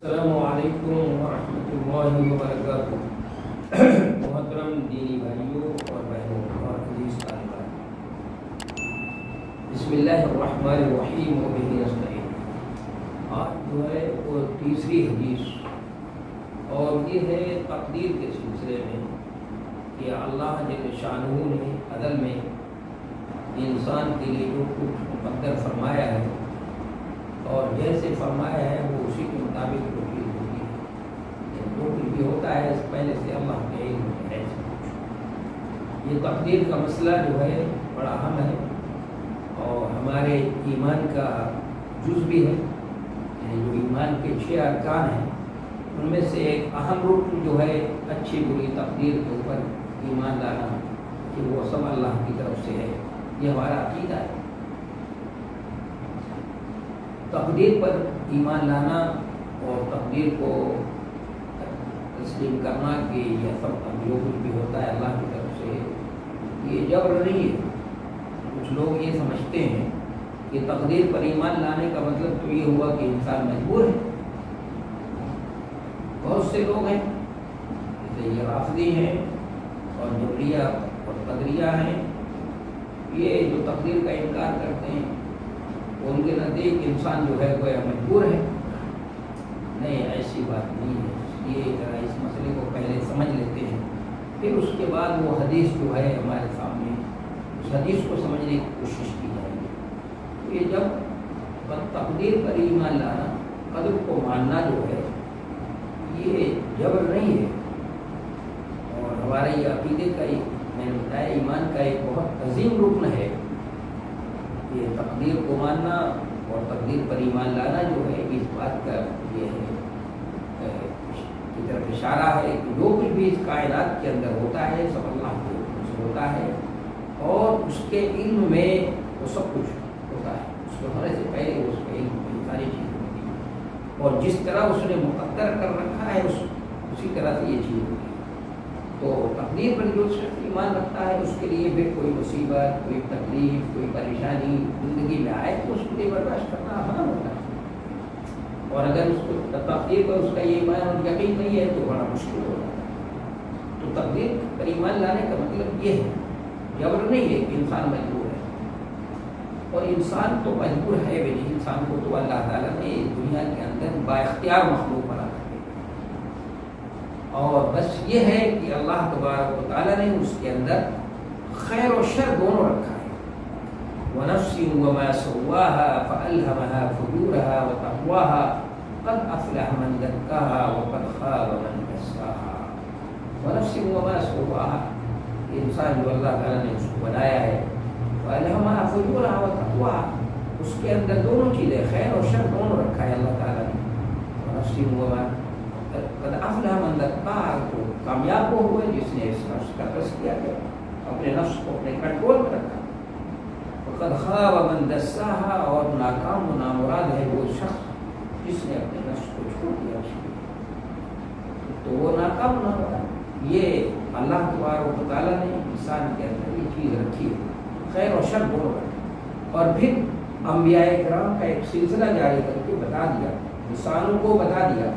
السلام علیکم ورحمۃ اللہ وبرکاتہ۔ محترم دینی بھائیوں اور بہنوں اور عزیز طالبان، بسم اللہ الرحمن الرحیم وبہ نستعین۔ آج جو ہے وہ تیسری حدیث، اور یہ ہے تقدیر کے سلسلے میں کہ اللہ جل شانہ نے عدل میں انسان کے لیے جو کچھ مقدر فرمایا ہے اور جیسے فرمایا ہے وہ اسی کے مطابق جو چیز ہوتی ہے، جو کچھ بھی ہوتا ہے اس پہلے سے اللہ کے علم میں ہے۔ یہ تقدیر کا مسئلہ جو ہے بڑا اہم ہے اور ہمارے ایمان کا جز بھی ہے، یعنی جو ایمان کے 6 ارکان ہیں ان میں سے ایک اہم رکن جو ہے اچھی بری تقدیر کے اوپر ایمان لانا، کہ وہ سب اللہ کی طرف سے ہے، یہ ہمارا عقیدہ ہے۔ تقدیر پر ایمان لانا اور تقدیر کو تسلیم کرنا کہ یہ سب جو کچھ بھی ہوتا ہے اللہ کی طرف سے، یہ جبر نہیں ہے۔ کچھ لوگ یہ سمجھتے ہیں کہ تقدیر پر ایمان لانے کا مطلب تو یہ ہوا کہ انسان مجبور ہے۔ بہت سے لوگ ہیں جیسے یہ رافضی ہیں اور جبریہ اور قدریہ ہیں، یہ جو تقدیر کا انکار کرتے ہیں ان کے نزدیک انسان جو ہے وہ مجبور ہے۔ نہیں، ایسی بات نہیں ہے۔ یہ ذرا اس مسئلے کو پہلے سمجھ لیتے ہیں، پھر اس کے بعد وہ حدیث جو ہے ہمارے سامنے، اس حدیث کو سمجھنے کی کوشش کی جائے گی۔ تو یہ جب تقدیر پر ایمان لانا، قدر کو ماننا جو ہے، یہ جبر نہیں ہے، اور ہمارے یہ عقیدے کا میں نے بتایا ایمان کا ایک بہت عظیم رکن ہے۔ یہ تقدیر کو ماننا اور تقدیر پر ایمان لانا جو ہے، اس بات کا یہ ہے کی طرف اشارہ ہے کہ جو کچھ بھی اس کائنات کے اندر ہوتا ہے سب اللہ کے حکم سے ہوتا ہے، اور اس کے علم میں وہ سب کچھ ہوتا ہے۔ اس کے ہونے سے پہلے اس کے علم میں ساری چیزیں ہوتی ہیں، اور جس طرح اس نے مقدر کر رکھا ہے اسی طرح سے یہ چیز ہوتی ہے۔ تو تقدیر پر جو شخص ایمان رکھتا ہے اس کے لیے پھر کوئی مصیبت، کوئی تکلیف، کوئی پریشانی زندگی میں آئے تو اس کے لیے برداشت کرنا آسان ہوتا ہے، اور اگر اس کو تقدیر پر اس کا یہ ایمان اور یقین نہیں ہے تو بڑا مشکل ہوتا ہے۔ تو تقدیر پر ایمان لانے کا مطلب یہ ہے، جبر نہیں ہے کہ انسان مجبور ہے، اور انسان تو مجبور ہے بھی نہیں۔ انسان کو تو اللہ تعالیٰ نے دنیا کے اندر با اختیار مخلوق بنا رکھا ہے، اور بس یہ ہے کہ اللہ تبارک و تعالیٰ نے اس کے اندر خیر و شر دونوں رکھا ہے۔ وَنَفْسٍ وَمَا سَوَّاهَا فَأَلْهَمَهَا فُجُورَهَا وَتَقْوَاهَا قَدْ أَفْلَحَ مَنْ زَكَّاهَا وَقَدْ خَابَ مَنْ دَسَّاهَا۔ وَنَفْسٍ وَمَا سَوَّاهَا، انسان جو اللہ تعالیٰ نے اس کو بنایا ہے، فَأَلْهَمَهَا فُجُورَهَا وَتَقْوَاهَا، اس کے اندر دونوں چیزیں، خیر اور شر دونوں رکھا ہے اللہ تعالیٰ نے۔ وَنَفْسٍ وَمَا قد افلح من زکاها، تو کامیاب وہ ہوئے جس نے اس نفس کا تزکیہ کیا، اپنے نفس کو اپنے کنٹرول میں رکھا۔ وقد خاب من دساها، اور ناکام و نامراد ہے وہ شخص جس نے اپنے نفس کو چھوڑ دیا، تو وہ ناکام و نامراد۔ یہ اللہ تبارک و تعالیٰ نے انسان کے اندر یہ چیز رکھی ہے، خیر و شر دونوں رکھے، اور پھر انبیاء کرام کا ایک سلسلہ جاری کر کے بتا دیا، انسانوں کو بتا دیا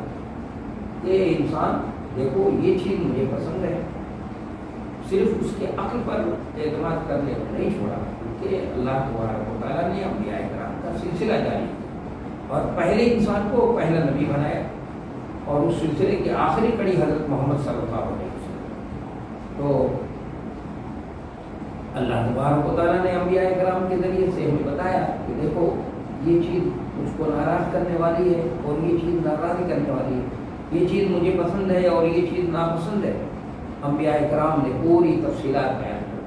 کہ انسان دیکھو یہ چیز مجھے پسند ہے، صرف اس کے عقل پر اعتماد کرنے کو نہیں چھوڑا، کیونکہ اللہ تبارک و تعالیٰ نے انبیاء کرام کا سلسلہ جاری کیا، اور پہلے انسان کو پہلا نبی بنایا، اور اس سلسلے کی آخری کڑی حضرت محمد صلی اللہ علیہ وسلم۔ تو اللہ تبارک و تعالیٰ نے انبیاء کرام کے ذریعے سے ہمیں بتایا کہ دیکھو یہ چیز مجھ کو ناراض کرنے والی ہے، اور یہ چیز ناراضی کرنے والی ہے، یہ چیز مجھے پسند ہے اور یہ چیز ناپسند ہے۔ انبیاء کرام نے پوری تفصیلات بیان کی،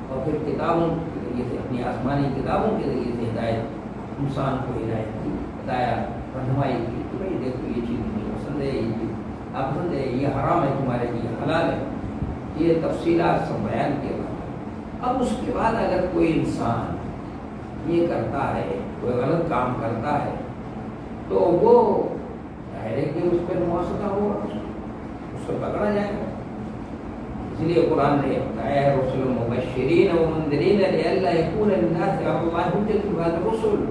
اور پھر کتابوں کے ذریعے سے، اپنی آسمانی کتابوں کے ذریعے سے ہدایت، انسان کو ہدایت کی، بتایا، رہنمائی کی کہ بھائی دیکھو یہ چیز مجھے پسند ہے، یہ چیز ناپسند ہے، یہ حرام ہے تمہارے لیے، حلال ہے، یہ تفصیلات سب بیان کیا گیا۔ اب اس کے بعد اگر کوئی انسان یہ کرتا ہے، کوئی غلط کام کرتا ہے، تو وہ ہے کہ اس پر مواخذہ ہوگا، اس کو پکڑا جائے گا۔ اس لیے قرآن نے بتایا ہے رسول مبشرین و منذرین لئلا یکون للناس علی اللہ حجۃ بعد الرسل،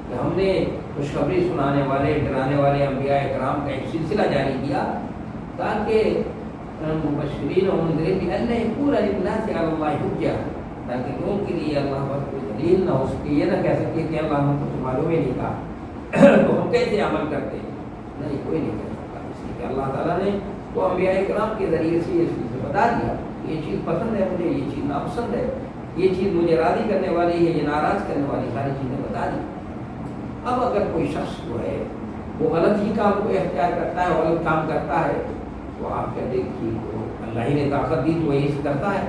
کہ ہم نے خوشخبری سنانے والے ڈرانے والے انبیاء کرام کا ایک سلسلہ جاری کیا تاکہ مبشرین و منذرین بأن یکون للناس علی اللہ حجہ، تاکہ لوگوں کے لیے اللہ پر کوئی دلیل نہ ہو سکے، یہ نہ کہہ سکے کہ اللہ ہم کو تو معلوم ہی نہیں کہا تو ہم کیسے عمل کرتے ہیں، نہیں کوئی نہیں کہہ سکتا، اس لیے کہ اللہ تعالیٰ نے تو انبیاء کرام کے ذریعے سے یہ چیز بتا دیا، یہ چیز پسند ہے مجھے، یہ چیز ناپسند ہے، یہ چیز مجھے راضی کرنے والی ہے، یہ ناراض کرنے والی، ساری چیزیں بتا دی۔ اب اگر کوئی شخص جو ہے وہ غلط ہی کام کو اختیار کرتا ہے، غلط کام کرتا ہے، تو آپ کہتے ہیں کہ تو اللہ ہی نے طاقت دی تو وہی کرتا ہے۔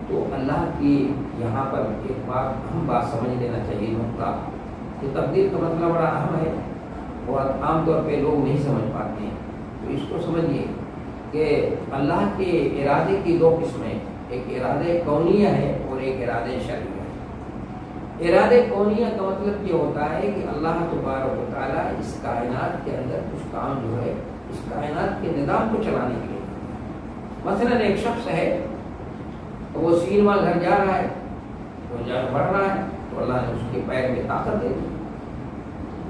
تو اللہ کی یہاں پر ایک بات اہم بات سمجھ لینا چاہیے نقطہ کہ تقدیر کا مطلب بڑا اہم ہے اور عام طور پہ لوگ نہیں سمجھ پاتے ہیں۔ تو اس کو سمجھیے کہ اللہ کے ارادے کی دو قسمیں، ایک ارادے کونیہ ہے اور ایک ارادے شرعیہ ہے۔ ارادے کونیہ کا مطلب یہ ہوتا ہے کہ اللہ تبارک و تعالیٰ اس کائنات کے اندر کچھ کام جو ہے اس کائنات کے نظام کو چلانے کے لیے، مثلا ایک شخص ہے تو وہ سینما گھر جا رہا ہے، وہ جا بڑھ رہا ہے تو اللہ نے اس کے پیر میں طاقت دے دی،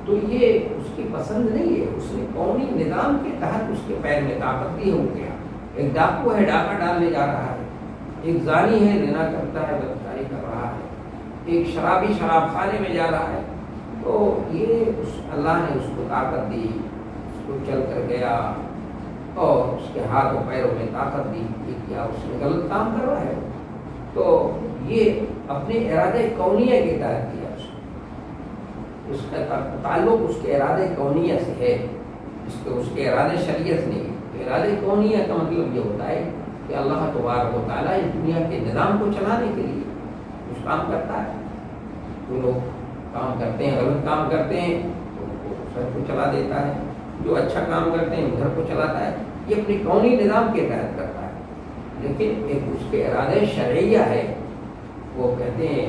تو یہ اس کی پسند نہیں ہے، اس نے قومی نظام کے تحت اس کے پیر میں طاقت دی ہو گیا۔ ایک ڈاکو ہے ڈاکہ ڈالنے جا رہا ہے، ایک زانی ہے زنا کرتا ہے بدکاری کر رہا ہے، ایک شرابی شراب خانے میں جا رہا ہے، تو یہ اللہ نے اس کو طاقت دی، اس کو چل کر گیا اور اس کے ہاتھ و پیروں میں طاقت دی کہ کیا اس نے غلط کام کر رہا ہے، تو یہ اپنے ارادے کونیہ کے تحت کیا، اس کا تعلق اس کے ارادے کونیہ سے ہے، اس کے ارادے شریعت سے نہیں۔ تو ارادے کونیہ کا مطلب یہ ہوتا ہے کہ اللہ تبارک و تعالیٰ اس دنیا کے نظام کو چلانے کے لیے کچھ کام کرتا ہے، جو لوگ کام کرتے ہیں غلط کام کرتے ہیں تو وہ سب کو چلا دیتا ہے، جو اچھا کام کرتے ہیں ادھر کو چلاتا ہے، یہ اپنی کونی نظام کے تحت کرتا ہے۔ لیکن ایک اس کے ارادے شرعیہ ہے، وہ کہتے ہیں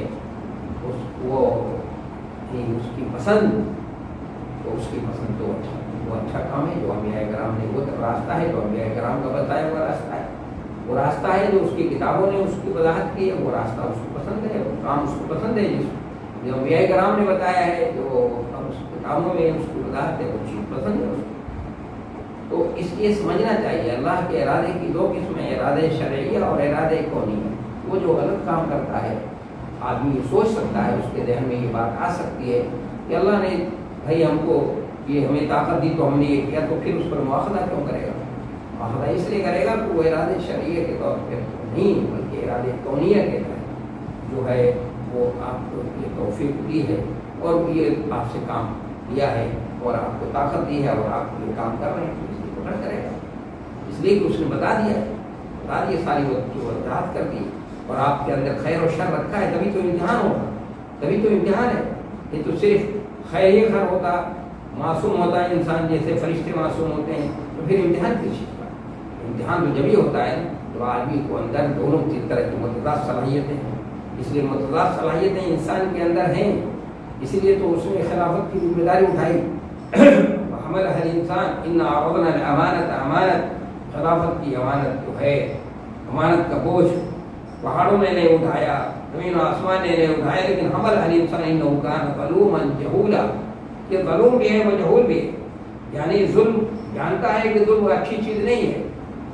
اس کی پسند، تو اس کی پسند تو وہ اچھا کام ہے جو انبیاء کرام نے، وہ راستہ ہے جو انبیاء کرام کا بتایا ہوا راستہ ہے، وہ راستہ ہے جو اس کی کتابوں نے اس کی وضاحت کی ہے، وہ راستہ اس کو پسند ہے، وہ کام اس کو پسند ہے، جو انبیاء کرام نے بتایا ہے، جو اس کتابوں میں اس کی وضاحت ہے، وہ چیز پسند ہے اس کو۔ تو اس لیے سمجھنا چاہیے اللہ کے ارادے کی دو قسمیں، ارادے شرعیہ اور ارادے کونیہ۔ وہ جو غلط کام کرتا ہے آدمی یہ سوچ سکتا ہے، اس کے ذہن میں یہ بات آ سکتی ہے کہ اللہ نے بھائی ہم کو یہ ہمیں طاقت دی تو ہم نے یہ کیا، تو پھر اس پر مواخذہ کیوں کرے گا؟ مواخذہ اس لیے کرے گا کہ وہ ارادے شرعیہ کے طور پہ نہیں بلکہ ارادے کونیہ کے تحت جو ہے وہ آپ کو یہ توفیق دی ہے اور یہ آپ سے کام دیا ہے اور آپ کو طاقت دی ہے اور آپ یہ کام کر رہے ہیں، تو اس لیے پکڑ کرے گا، اس لیے کہ اس نے بتا دیا ساری وضاحت کر دی اور آپ کے اندر خیر و شر رکھا ہے، تبھی تو امتحان ہوگا، تبھی تو امتحان ہے۔ یہ تو صرف خیر ہی خیر ہوتا، معصوم ہوتا ہے انسان جیسے فرشتے معصوم ہوتے ہیں، تو پھر امتحان کس چیز کا؟ امتحان تو جبھی ہوتا ہے جو آدمی کو اندر دونوں طرح کی متضاد صلاحیتیں ہیں، اس لیے متضاد صلاحیتیں انسان کے اندر ہیں، اسی لیے تو اس نے خلافت کی ذمہ داری اٹھائی، حمل ہر انسان ان عرضنا الامانت، خلافت کی امانت جو ہے، امانت کا بوجھ پہاڑوں نے نہیں اٹھایا، زمین و آسمان نے نہیں اٹھایا، لیکن حمل ہر انسان انہ کان ظلوما جہولا، کہ ظلم بھی ہے مجہول بھی ہے، یعنی ظلم جانتا ہے کہ ظلم اچھی چیز نہیں ہے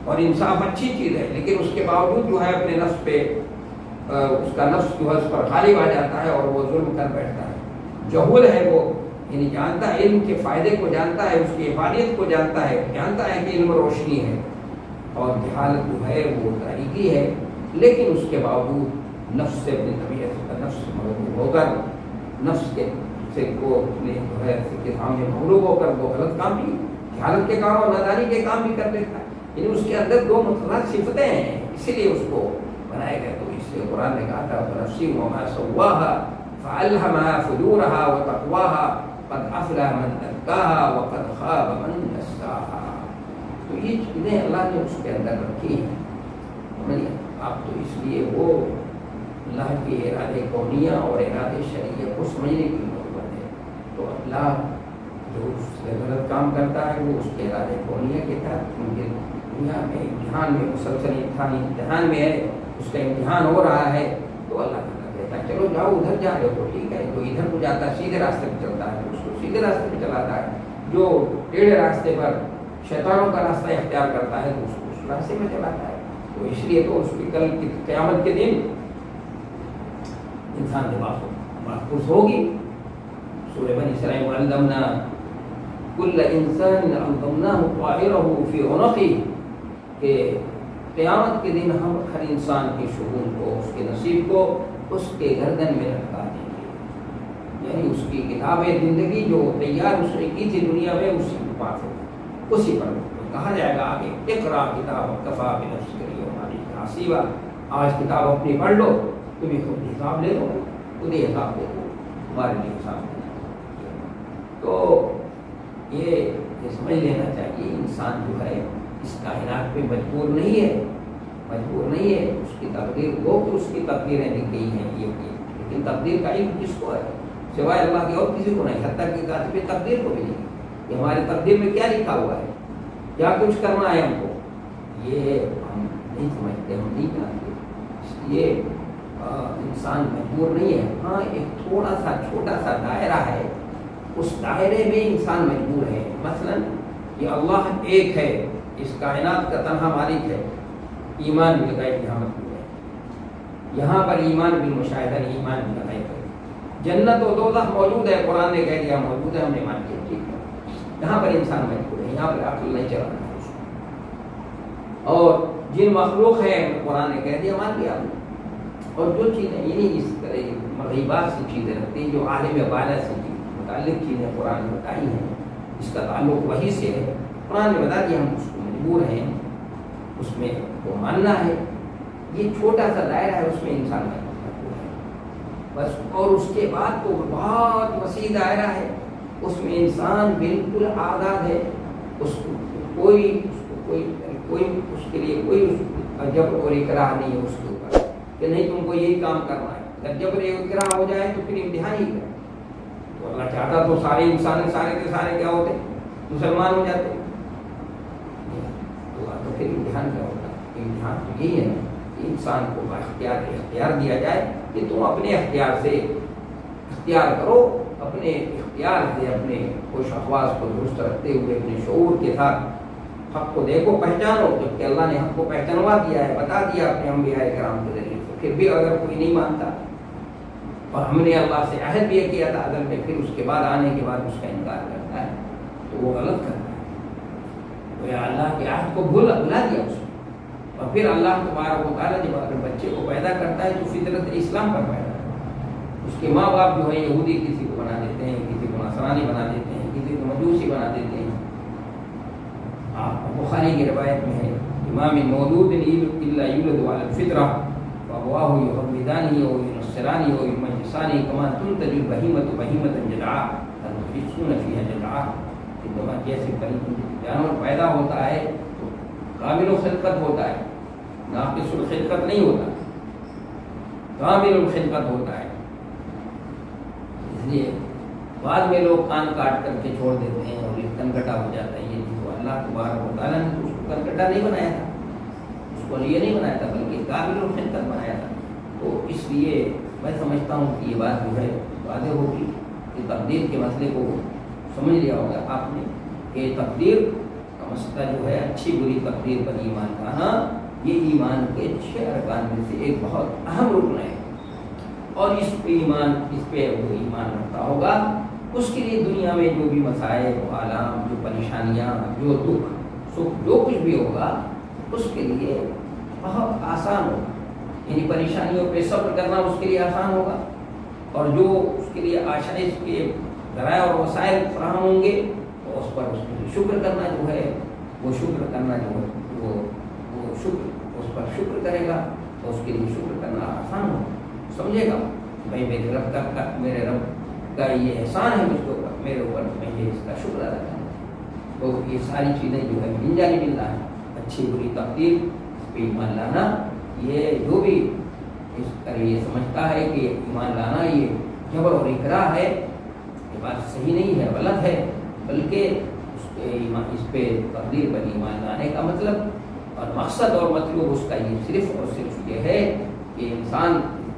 اور انصاف اچھی چیز ہے، لیکن اس کے باوجود جو ہے اپنے نفس پہ اس کا نفس جو ہے اس پر غالب آ جاتا ہے اور وہ ظلم کر بیٹھتا ہے۔ جہول ہے وہ، یعنی جانتا ہے، علم کے فائدے کو جانتا ہے، اس کی افادیت کو جانتا ہے، جانتا ہے کہ علم روشنی ہے، اور جہالت جو ہے وہ تاریکی ہے، لیکن اس کے باوجود نفس سے اپنی طبیعت کا نفس مغلوب ہو کر، نفس کے سے کو اپنے جو ہے کے سامنے مغلوب ہو کر وہ غلط کام بھی، جہالت کے کام اور نادانی کے کام بھی کر لیتا ہے، یعنی اس کے اندر دو متضاد صفتیں ہیں، اسی لیے اس کو بنایا گیا۔ تو اس لیے قرآن نے کہا تھا نفسی وما سواها فألهمها فجورها وتقواها قد افلح من زکاها وقد خاب من دساها۔ تو یہ چیزیں اللہ نے اس کے اندر رکھی ہیں، آپ تو اس لیے وہ اللہ کے ارادے کونیہ اور ارادے شرعیہ کو سمجھنے کی ضرورت ہے۔ تو اللہ جو اس سے غلط کام کرتا ہے وہ اس کے ارادے کونیہ کے تحت دنیا میں امتحان میں مسلسل امتحان میں ہے، اس کا امتحان ہو رہا ہے، تو اللہ تعالیٰ کہتے کہتا ہے چلو جاؤ ادھر جا رہے ہو ٹھیک ہے، تو ادھر کو جاتا ہے سیدھے راستے پہ چلتا ہے، اس کو سیدھے راستے پہ چلاتا ہے، جو ٹیڑھے راستے پر شیطانوں کا راستہ اختیار کرتا ہے تو اس کو اس راستے میں چلاتا ہے۔ تو اس لیے تو اس کی کل قیامت کے دن انسان کے محفوظ ہوگی۔ سورہ بنی اسرائیل وَعَلَّمْنَا كُلَّ إِنسَانٍ عَلَّمْنَاهُ طَائِرَهُ فِي عُنُقِهِ کہ قیامت کے دن ہم ہر انسان کے شگون کو، اس کے نصیب کو اس کے گردن میں لٹکا دیں گے، یعنی اس کی کتاب زندگی جو تیار اس نے کی تھی دنیا میں اسی کے پاس ہو، اسی پر کہا جائے گا آگے اقرا کتاب کفا بنفسک اليوم علیک حسیبا، آج کتاب اپنی پڑھ لو، تمہیں خود حساب لے لو، خود ہی حساب دے دو، ہمارے لیے حساب دے دو۔ تو یہ سمجھ لینا چاہیے انسان جو ہے اس کائنات پہ مجبور نہیں ہے، مجبور نہیں ہے، اس کی تقدیر کو کہ اس کی تقدیریں لکھ گئی ہیں یہ کی، لیکن تقدیر کا علم کس کو ہے؟ سوائے اللہ کے اور کسی کو نہیں، حتیٰ کہ کاتب تقدیر کو بھی نہیں کہ ہماری تقدیر میں کیا لکھا ہوا ہے، کیا کچھ کرنا ہے ہم کو، یہ ہم نہیں سمجھتے، ہم نہیں جانتے، اس لیے انسان مجبور نہیں ہے۔ ہاں ایک تھوڑا سا چھوٹا سا دائرہ ہے، اس دائرے میں انسان مجبور ہے، مثلا یہ اللہ ایک ہے، اس کائنات کا تنہا مالک ہے، ایمان بالغیب یہاں مطلوب ہے، یہاں پر ایمان بالمشاہدہ ایمان بالغیب ہے، جنت و دوزخ موجود ہے، قرآن نے کہہ دیا موجود ہے، ہم نے مان کیا ٹھیک ہے، یہاں پر انسان مجبور ہے، یہاں پر عقل نہیں چلانا ہے اس کو، اور جن مخلوق ہے قرآن نے کہہ دیا مان لیا، اور جو چیزیں یعنی اس طرح مغیبات سے چیزیں رکھتی ہیں جو عالم بالا سے متعلق چیزیں قرآن نے بتائی ہیں، اس کا تعلق وہی سے ہے، قرآن نے بتا دیا ہم اس کو مجبور ہیں، اس میں وہ ماننا ہے، یہ چھوٹا سا دائرہ ہے، اس میں انسان مجبور ہے بس، اور اس کے بعد تو بہت وسیع دائرہ ہے، اس میں انسان بالکل آزاد ہے، اس کو کوئی اس کے لیے کوئی جبر اور اکراہ نہیں ہے اس کے اوپر کہ نہیں تم کو یہی کام کرنا ہے، اگر جبر اکراہ ہو جائے تو پھر امتحان ہی ہے، تو اللہ چاہتا تو سارے انسان سارے کے سارے کیا ہوتے مسلمان ہو جاتے، تو پھر امتحان کیا ہوتا ہے؟ امتحان تو یہی ہے نا کہ انسان کو اختیار دیا جائے کہ تم اپنے اختیار سے اختیار کرو، اپنے اختیار سے اپنے خوش اخواص کو درست رکھتے ہوئے اپنے شعور کے ساتھ حق کو دیکھو پہچانو، جبکہ اللہ نے حق کو پہچانوا دیا ہے، بتا دیا اپنے انبیاء کرام کے ذریعے سے، پھر بھی اگر کوئی نہیں مانتا اور ہم نے اللہ سے عہد بھی کیا تھا ازل میں، پھر اس کے بعد آنے کے بعد اس کا انکار کرتا ہے تو وہ غلط کرتا ہے، تو اللہ کے عہد کو بھلا دیا اس نے، اور پھر اللہ تبارک و تعالیٰ جب اگر بچے کو پیدا کرتا ہے تو فطرت اسلام پر پیدا کرتا ہے، اس کے ماں باپ جو ہے یہودی کسی کو بنا دیتے ہیں، کسی کو نصرانی بنا دیتے ہیں، کسی کو مجوسی بنا دیتے ہیں۔ بخاری کی روایت میں ہے امام مولود الا یولد علی الفطرہ فابواہ یحودانہ او ینصرانہ او یمجسانہ کما تنتج البہیمۃ بہیمۃ جدعاء تنفسون فیہا جدعاء، جیسے جانور پیدا ہوتا ہے تو کامل الخلقت ہوتا ہے، ناقص الخلقت نہیں ہوتا، کامل الخلقت ہوتا ہے، اس لیے بعد میں لوگ کان کاٹ کر کے چھوڑ دیتے ہیں اور یہ کنکٹا ہو جاتا ہے، یہ تو اللہ تبارک و تعالیٰ نے اس کو کنکٹا نہیں بنایا تھا، اس کو یہ نہیں بنایا تھا بلکہ کامل الخلقت بنایا تھا، تو اس لیے میں سمجھتا ہوں کہ یہ بات جو ہے واضح ہوگی کہ تقدیر کے مسئلے کو سمجھ لیا ہوگا آپ نے کہ تقدیر کا مسئلہ جو ہے اچھی بری تقدیر پر ایمان لانا، یہ ایمان کے 6 ارکان میں سے ایک بہت اہم رکن ہے، اور اس پہ وہ ایمان رکھتا ہوگا، اس کے لیے دنیا میں جو بھی مسائل و آلام، جو پریشانیاں، جو دکھ سکھ جو کچھ بھی ہوگا اس کے لیے بہت آسان ہوگا، یعنی پریشانیوں پہ صبر کرنا اس کے لیے آسان ہوگا، اور جو اس کے لیے آسائش کے ذرائع اور وسائل فراہم ہوں گے تو اس پر اس کے لیے شکر کرنا جو ہے وہ شکر کرنا جو ہے وہ شکر اس پر شکر کرے گا تو اس کے لیے شکر کرنا آسان ہوگا، سمجھے گا بھائی میرے رب کا یہ احسان ہے مجھ کے اوپر، میرے اوپر میں یہ اس کا شکر ادا کروں، تو یہ ساری چیزیں جو ہے من جانب اللہ ہے، اچھی بری تقدیر اس پہ ایمان لانا، یہ جو بھی اس طرح یہ سمجھتا ہے کہ ایمان لانا یہ جبر اور اکراہ ہے، یہ بات صحیح نہیں ہے، غلط ہے، بلکہ اس پہ تقدیر پر ایمان لانے کا مطلب اور مقصد اور مطلوب اس کا یہ صرف اور صرف یہ ہے کہ انسان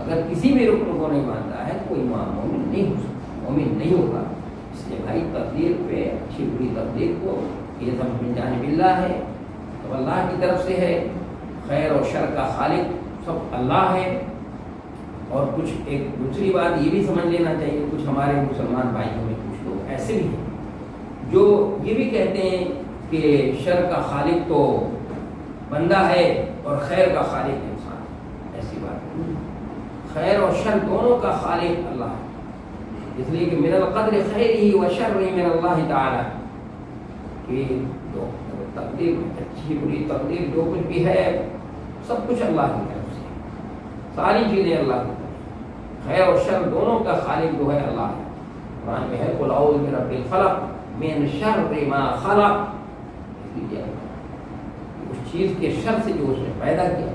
اگر کسی بھی رکن کو نہیں مانتا ہے تو ایمان مومن نہیں ہو سکتا، مومن نہیں ہوگا۔ اس لیے بھائی تقدیر پہ اچھی بری تقدیر کو یہ سب من جانب اللہ ہے، تو اللہ کی طرف سے ہے، خیر اور شر کا خالق سب اللہ ہے۔ اور کچھ ایک دوسری بات یہ بھی سمجھ لینا چاہیے، کچھ ہمارے مسلمان بھائیوں میں کچھ لوگ ایسے بھی ہیں جو یہ بھی کہتے ہیں کہ شر کا خالق تو بندہ ہے اور خیر کا خالق انسان ہے۔ ایسی بات نہیں، خیر اور شر دونوں کا خالق اللہ ہے، اس لیے کہ من القدر خیرہ و شرہ من اللہ تعالی، کہ جو تقدیر اچھی بری تقدیر جو کچھ بھی ہے سب کچھ اللہ کی طرف سے، ساری چیزیں اللہ کی طرف سے، خیر اور شر دونوں کا خالق جو ہے اللہ ہے۔ قرآن میں ہے قل اعوذ برب الفلق من شر ما خلق، اس چیز کے شر سے جو اس نے پیدا کیا،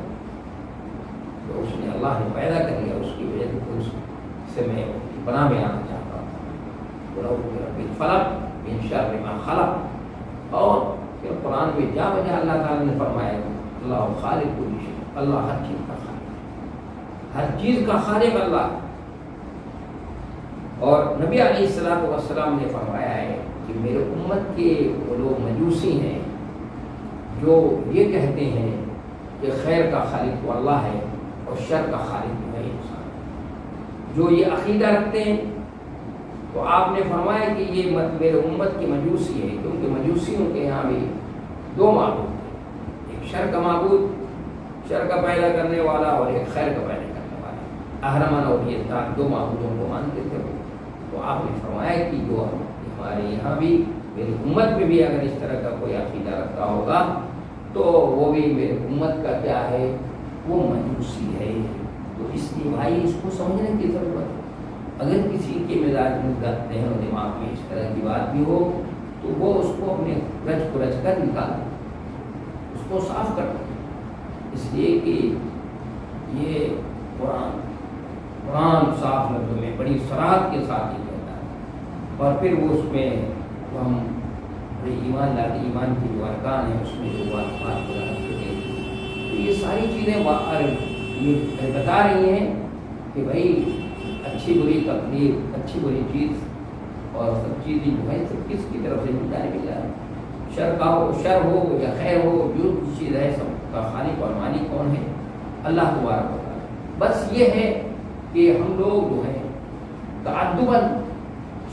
جو اس نے اللہ نے پیدا کر لیا، اس کی وجہ سے اس سے میں پناہ میں آنا چاہتا ہوں۔ قل اعوذ برب الفلق من شر ما خلق، اور پھر قرآن میں جا بجا اللہ تعالیٰ نے فرمایا اللہ خالق کل شیء، اللہ ہر چیز کا خالق، ہر چیز کا خالق اللہ ہے۔ اور نبی علیہ الصلوۃ والسلام نے فرمایا ہے کہ میرے امت کے وہ لوگ مجوسی ہیں جو یہ کہتے ہیں کہ خیر کا خالق تو اللہ ہے اور شر کا خالق جو ہے انسان، جو یہ عقیدہ رکھتے ہیں تو آپ نے فرمایا کہ یہ میرے امت کی مجوسی ہے، کیونکہ مجوسیوں کے یہاں بھی دو معبود ہیں، ایک شر کا معبود، شر کا پیدا کرنے والا، اور ایک خیر کا پیدا کرنے والا، اہرمن اور یزدان دو معبودوں کو مانتے تھے۔ تو آپ نے فرمایا کہ جو ہمارے یہاں بھی میری امت میں بھی اگر اس طرح کا کوئی عقیدہ رکھتا ہوگا تو وہ بھی میرے امت کا کیا ہے، وہ مجوسی ہے۔ تو اس لیے بھائی اس کو سمجھنے کی ضرورت ہے۔ اگر کسی کے مزاج میں ذہن و دماغ میں اس طرح کی بات بھی ہو تو وہ اس کو اپنے رچ کو رچ کر نکال، اس کو صاف کر دے، اس لیے کہ یہ قرآن صاف لفظوں میں بڑی صراحت کے ساتھ یہ کہتا ہے، اور پھر وہ اس میں ہم ایمان لاتے، ایمان کی جو ارکان ہیں اس میں جو بات ہیں، تو یہ ساری چیزیں بتا رہی ہیں کہ بھائی اچھی بری تقدیر، اچھی بری چیز اور سب چیزیں جو ہے سب کس کی طرف سے ملتا ہے، شر کا ہو، شر ہو یا خیر ہو، جو چیز ہے سب کا خالق اور مالک کون ہے، اللہ تبارک و تعالی۔ بس یہ ہے کہ ہم لوگ جو ہے تعدباً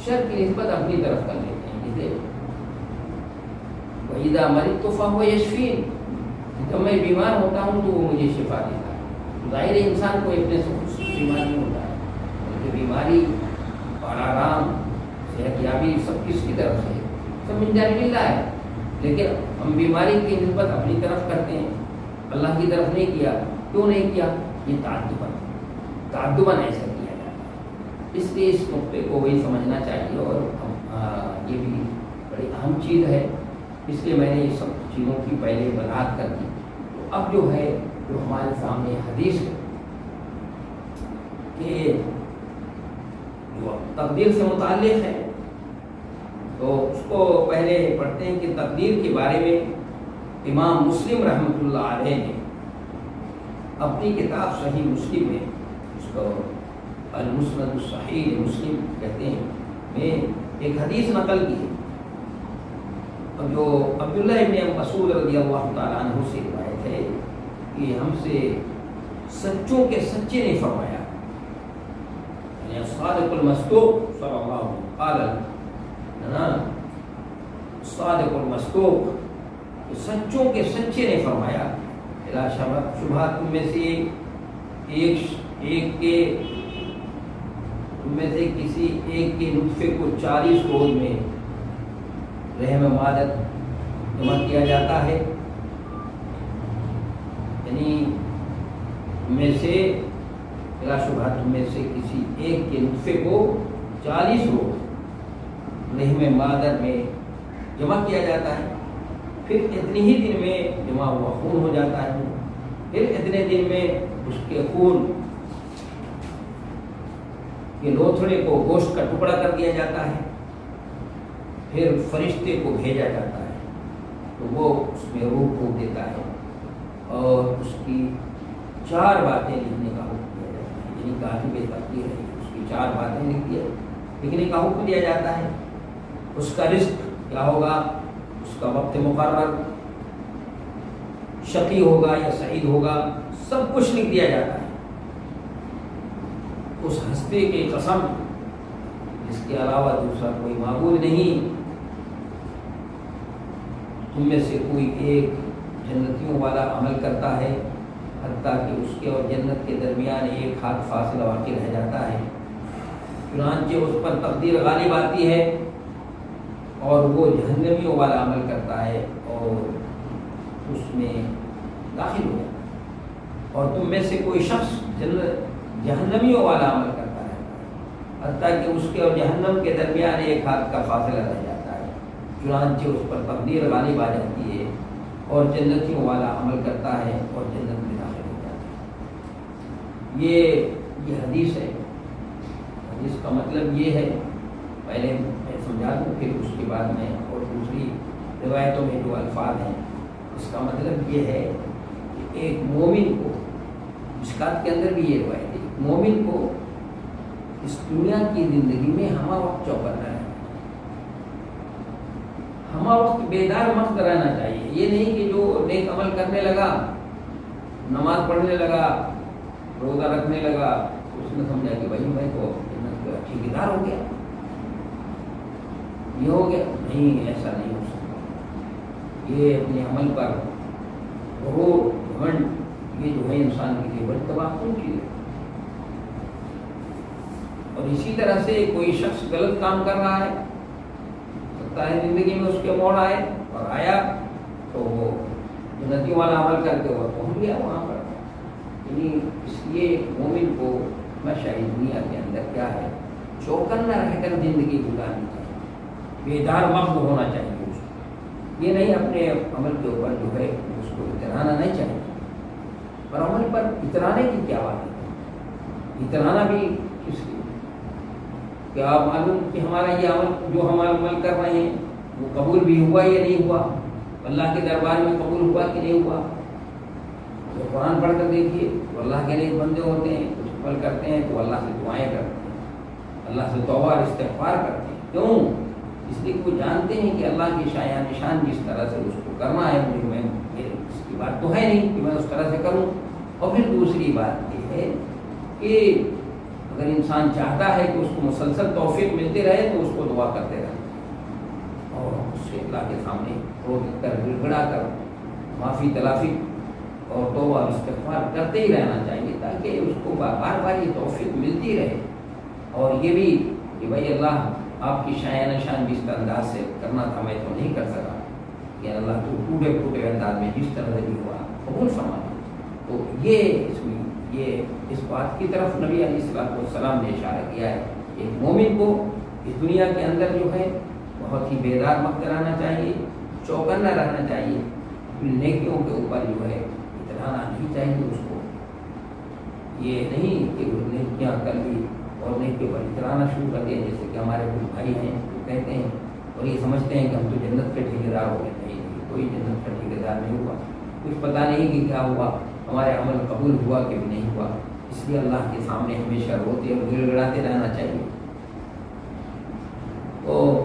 شر کی نسبت اپنی طرف کر لیتے ہیں، جیسے وَإِذَا مَرِضْتُ فَهُوَ يَشْفِينِ، جب میں بیمار ہوتا ہوں تو وہ مجھے شفا دیتا ہے۔ ظاہر انسان کو اپنے سے خود بیمار نہیں ہوتا ہے، بلکہ بیماری اور آرام، صحت یابی سب کس کی طرف سے ہے، سب من جانب اللہ ہے، لیکن ہم بیماری کی نسبت اپنی طرف کرتے ہیں، اللہ کی طرف نہیں کیا۔ کیوں نہیں کیا؟ یہ تعدباً ایسا کیا جاتا ہے۔ اس لیے اس نقطے کو وہی سمجھنا چاہیے، اور یہ بھی بڑی اہم چیز ہے، اس لیے میں نے یہ سب چیزوں کی پہلے وضاحت کر دی۔ تو اب جو ہے جو ہمارے سامنے حدیث ہے کہ جو تقدیر سے متعلق ہے، تو اس کو پہلے پڑھتے ہیں کہ تقدیر کے بارے میں امام مسلم رحمۃ اللہ علیہ نے اپنی کتاب صحیح مسلم میں، اس کو المسند الصحیح مسلم کہتے ہیں، میں ایک حدیث نقل کی ہے، اور جو عبداللہ ابن مسعود رضی اللہ تعالیٰ عنہ سے روایت ہے کہ ہم سے سچوں کے سچے نے فرمایا، یعنی الصادق المصدوق صلی اللہ علیہ وسلم، الصادق المصدوق، سچوں کے سچے نے فرمایا، لا شبہ تم میں سے کسی ایک کے نطفے کو 40 روز میں رحم مادر جمع کیا جاتا ہے، یعنی میں سے بلا شبہ تم میں سے کسی ایک کے نطفے کو 40 روز رحم مادر میں جمع کیا جاتا ہے، پھر اتنی ہی دن میں جمع ہوا خون ہو جاتا ہے، پھر اتنے دن میں اس کے خون کے لوتھڑے کو گوشت کا ٹکڑا کر دیا جاتا ہے، پھر فرشتے کو بھیجا جاتا ہے تو وہ اس میں روح پھونک دیتا ہے اور اس کی 4 باتیں لکھنے کا حکم دیا جاتا ہے، یعنی کاتب تقدیر ہے، اس کی 4 باتیں لکھ دی، لکھنے کا حکم دیا جاتا ہے، اس کا رزق کیا ہوگا، اس کا وقت مقرر، شقی ہوگا یا سعید ہوگا، سب کچھ لکھ دیا جاتا ہے۔ اس ہستی کی قسم جس کے علاوہ دوسرا کوئی معبود نہیں، تم میں سے کوئی ایک جنتیوں والا عمل کرتا ہے حتیٰ کہ اس کے اور جنت کے درمیان 1 ہاتھ فاصلہ واقع رہ جاتا ہے، چنانچہ اس پر تقدیر غالب آتی ہے اور وہ جہنمیوں والا عمل کرتا ہے اور اس میں داخل ہو جاتا ہے، اور تم میں سے کوئی شخص جہنمیوں والا عمل کرتا ہے حتیٰ کہ اس کے اور جہنم کے درمیان 1 ہاتھ کا فاصلہ رہ جاتا ہے، چنانچہ اس پر تقدیر غالب آ جاتی ہے اور جنتیوں والا عمل کرتا ہے اور جنت میں داخل ہو جاتا ہے۔ یہ حدیث ہے۔ حدیث کا مطلب یہ ہے، پہلے میں سمجھا دوں پھر اس کے بعد میں اور دوسری روایتوں میں جو الفاظ ہیں، اس کا مطلب یہ ہے کہ ایک مومن کو، مشکات کے اندر بھی یہ روایت ہے، مومن کو اس دنیا کی زندگی میں ہمہ وقت چوکنا ہے، ہمہ وقت بیدار مست رہنا چاہیے۔ یہ نہیں کہ جو نیک عمل کرنے لگا، نماز پڑھنے لگا، روزہ رکھنے لگا، اس نے سمجھا کہ بھائی میں تو جنت کا ٹھیکیدار ہو گیا، یہ ہو گیا، نہیں، ایسا نہیں ہو سکتا۔ یہ اپنے عمل پر غرور، گھمنڈ، یہ جو ہے انسان کے لیے بڑی تباہ کن چیز ہے۔ اور اسی طرح سے کوئی شخص غلط کام کر رہا ہے، سکتا ہے زندگی میں اس کے موڑ آئے اور آیا تو وہ جنتیوں والا عمل کر کے وہ پہنچ گیا وہاں پر۔ یعنی اس لیے مومن کو ہمیشہ دنیا کے اندر کیا ہے، چوکنا رہ کر زندگی گزارنی چاہیے، بیدار مغز ہونا چاہیے اس کو۔ یہ نہیں اپنے عمل کے اوپر جو ہے اس کو اترانا نہیں چاہیے، اور عمل پر اترانے کی کیا بات ہے، اترانا بھی کس لیے؟ کیا آپ معلوم کہ ہمارا یہ عمل جو ہم عمل کر رہے ہیں وہ قبول بھی ہوا یا نہیں ہوا، اللہ کے دربار میں قبول ہوا کہ نہیں ہوا؟ تو قرآن پڑھ کر دیکھیے، تو اللہ کے نیک بندے ہوتے ہیں، کچھ عمل کرتے ہیں تو اللہ سے دعائیں کرتے ہیں، اللہ سے توبہ اور استغفار کرتے ہیں۔ کیوں؟ اس لیے کہ وہ جانتے ہیں کہ اللہ کی شایان نشان جس طرح سے اس کو کرنا ہے، مجھے میں اس کی بات تو ہے نہیں کہ میں اس طرح سے کروں۔ اور پھر دوسری بات یہ ہے کہ اگر انسان چاہتا ہے کہ اس کو مسلسل توفیق ملتے رہے تو اس کو دعا کرتے رہے اور اس سے اللہ کے سامنے رو کر گڑ گڑا کر معافی تلافی اور توبہ اور استغفار کرتے ہی رہنا چاہیے، تاکہ اس کو بار بار یہ توفیق ملتی رہے۔ اور یہ بھی کہ بھائی اللہ آپ کی شایان نشان جس انداز سے کرنا تھا میں تو نہیں کر سکا، کہ اللہ تو ٹوٹے پھوٹے انداز میں جس طرح سے بھی ہوا قبول فرما۔ تو یہ اس بات کی طرف نبی علیہ الصلوۃ والسلام نے اشارہ کیا ہے کہ ایک مومن کو اس دنیا کے اندر جو ہے بہت ہی بیدار مقت رہنا چاہیے، چوکنا رہنا چاہیے، نیکیوں کے اوپر جو ہے اترانا نہیں چاہیے اس کو۔ یہ نہیں کہ وہ نیکیاں کر لی اور نیکیوں پر اترانا شروع کر دیا، جیسے کہ ہمارے کچھ بھائی ہیں وہ کہتے ہیں اور یہ سمجھتے ہیں کہ ہم تو جنت کے ٹھیکیدار ہو گئے۔ نہیں، کوئی جنت کا ٹھیکیدار نہیں ہوا، کچھ پتہ نہیں کہ کیا ہوا، ہمارے عمل قبول ہوا کہ بھی نہیں ہوا۔ اس لیے اللہ کے سامنے ہمیشہ روتے اور گڑ گڑاتے رہنا چاہیے۔ تو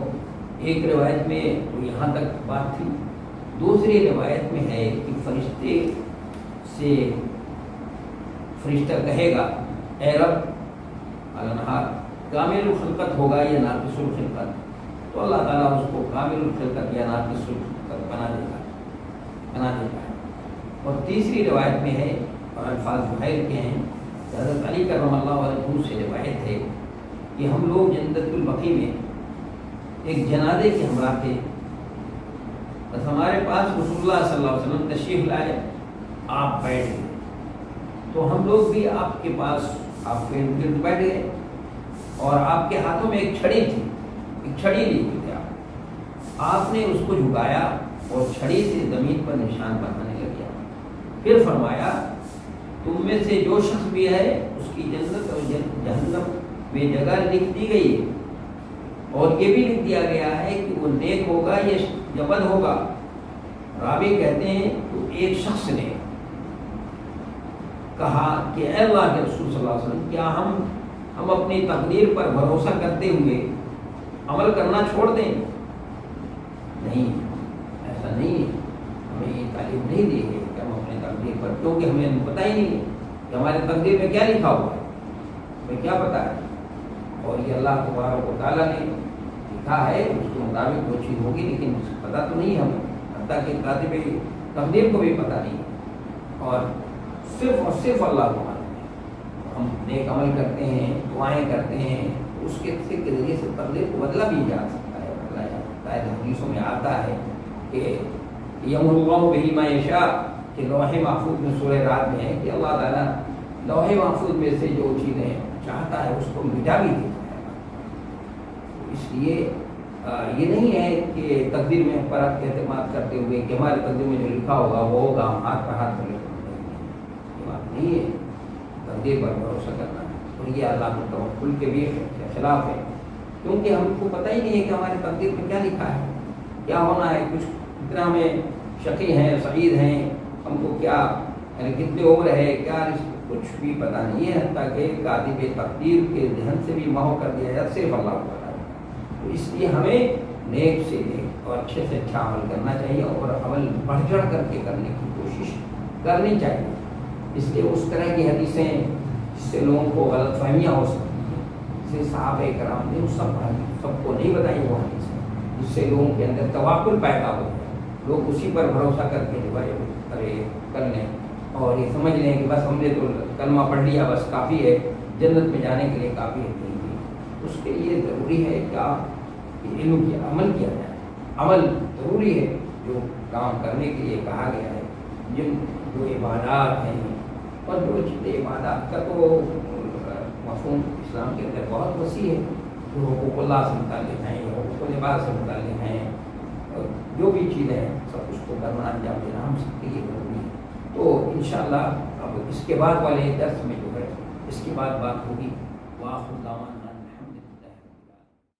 ایک روایت میں یہاں تک بات تھی، دوسری روایت میں ہے کہ فرشتے سے فرشتہ کہے گا، اے رب الانہار کامل الخلقت ہوگا یا ناقص الخلقت؟ تو اللہ تعالیٰ اس کو کامل الخلقت یا ناقص الخلقت بنا دیتا ہے۔ اور تیسری روایت میں ہے اور الفاظ بحیر کے ہیں، حضرت علی کرم اللہ وجہہ سے روایت ہے کہ ہم لوگ جنت البقیع میں ایک جنازے کے ہمراہ تھے، بس ہمارے پاس رسول اللہ صلی اللہ علیہ وسلم تشریف لائے، آپ بیٹھ گئے تو ہم لوگ بھی آپ کے پاس آپ کے گرد بیٹھ گئے، اور آپ کے ہاتھوں میں ایک چھڑی تھی، ایک چھڑی لی ہوئی تھی، آپ نے اس کو جھکایا اور چھڑی سے زمین پر نشان بنانے لگا۔ پھر فرمایا تم میں سے جو شخص بھی ہے اس کی جنت اور جہنم میں جگہ لکھ دی گئی ہے، اور یہ بھی لکھ دیا گیا ہے کہ وہ نیک ہوگا یا بد ہوگا۔ راوی کہتے ہیں تو ایک شخص نے کہا کہ اے اللہ کے رسول صلی اللہ علیہ وسلم، کیا ہم اپنی تقدیر پر بھروسہ کرتے ہوئے عمل کرنا چھوڑ دیں؟ نہیں، ایسا نہیں ہے، ہمیں یہ تعلیم نہیں دی ہے کہ ہم اپنی تقدیر پر، کیونکہ ہمیں پتہ ہی نہیں ہے کہ ہمارے تقدیر میں کیا لکھا ہوا ہے، ہمیں کیا پتہ ہے؟ اور یہ اللہ تبارک و تعالیٰ نے لکھا ہے، اس کے مطابق وہ چیز ہوگی، لیکن پتہ تو نہیں ہمیں، حتیٰ کہ کاتب تقدیر کو بھی پتہ نہیں، اور صرف اللہ کو معلوم ہے۔ ہم نیک عمل کرتے ہیں، دعائیں کرتے ہیں، اس کے ذریعے سے تقدیر کو بدلا بھی جا سکتا ہے، بدلا جا سکتا ہے۔ حدیثوں میں آتا ہے کہ یمحو اللہ بہ ما یشاء، کہ لوح محفوظ میں سورہ رات میں ہے کہ اللہ تعالیٰ لوح محفوظ میں سے جو چیزیں چاہتا ہے اس کو مٹا بھی دیتا ہے۔ اس لیے یہ نہیں ہے کہ تقدیر میں پر اعتماد کرتے ہوئے کہ ہمارے تقدیر میں جو لکھا ہوگا وہ ہوگا، ہم ہاتھ پر ہاتھ رکھ، یہ بات نہیں ہے۔ تقدیر پر بھروسہ کرنا اور یہ اللہ کے توکل کے بھی خلاف ہے، کیونکہ ہم کو پتہ ہی نہیں ہے کہ ہمارے تقدیر میں کیا لکھا ہے، کیا ہونا ہے۔ کچھ اتنا ہمیں شقی ہیں، سعید ہیں، ہم کو کیا یعنی کتنی عمر ہے، کیا کچھ بھی پتہ نہیں ہے، حتیٰ کہ کاتب تقدیر کے ذہن سے بھی محو کر دیا جائے، صرف اللہ کو پتہ ہے۔ تو اس لیے ہمیں نیک سے نیک اور اچھے سے اچھا عمل کرنا چاہیے، اور عمل بڑھ چڑھ کر کے کرنے کی کوشش کرنی چاہیے۔ اس لیے اس طرح کی حدیثیں جس سے لوگوں کو غلط فہمیاں ہو سکتی ہیں، جسے صحابہ کرام نے سب کو نہیں بتائی وہ حدیثیں، جس سے لوگوں کے اندر توکل پیدا ہو جائے، لوگ اسی پر بھروسہ کر کے کر لیں اور یہ سمجھ لیں کہ بس ہم نے تو کلمہ پڑھ لیا، بس کافی ہے، جنت میں جانے کے لیے کافی ہے۔ اس کے لیے ضروری ہے کیا کہ علم کیا، عمل کیا جائے، عمل ضروری ہے جو کام کرنے کے لیے کہا گیا ہے، جو عبادات ہیں اور جو چیزیں عبادات کا تو مفہوم اسلام کے اندر بہت وسیع ہے، جو حقوق اللہ سے متعلق ہیں، حقوق العباد سے متعلق ہیں، اور جو بھی چیزیں ہیں سب اس کو کرنا، انجام دینا ہم سب کے لیے ضروری ہے۔ تو انشاءاللہ اب اس کے بعد والے درس میں جو ہے اس کے بعد بات ہوگی۔ وآخر دعوانا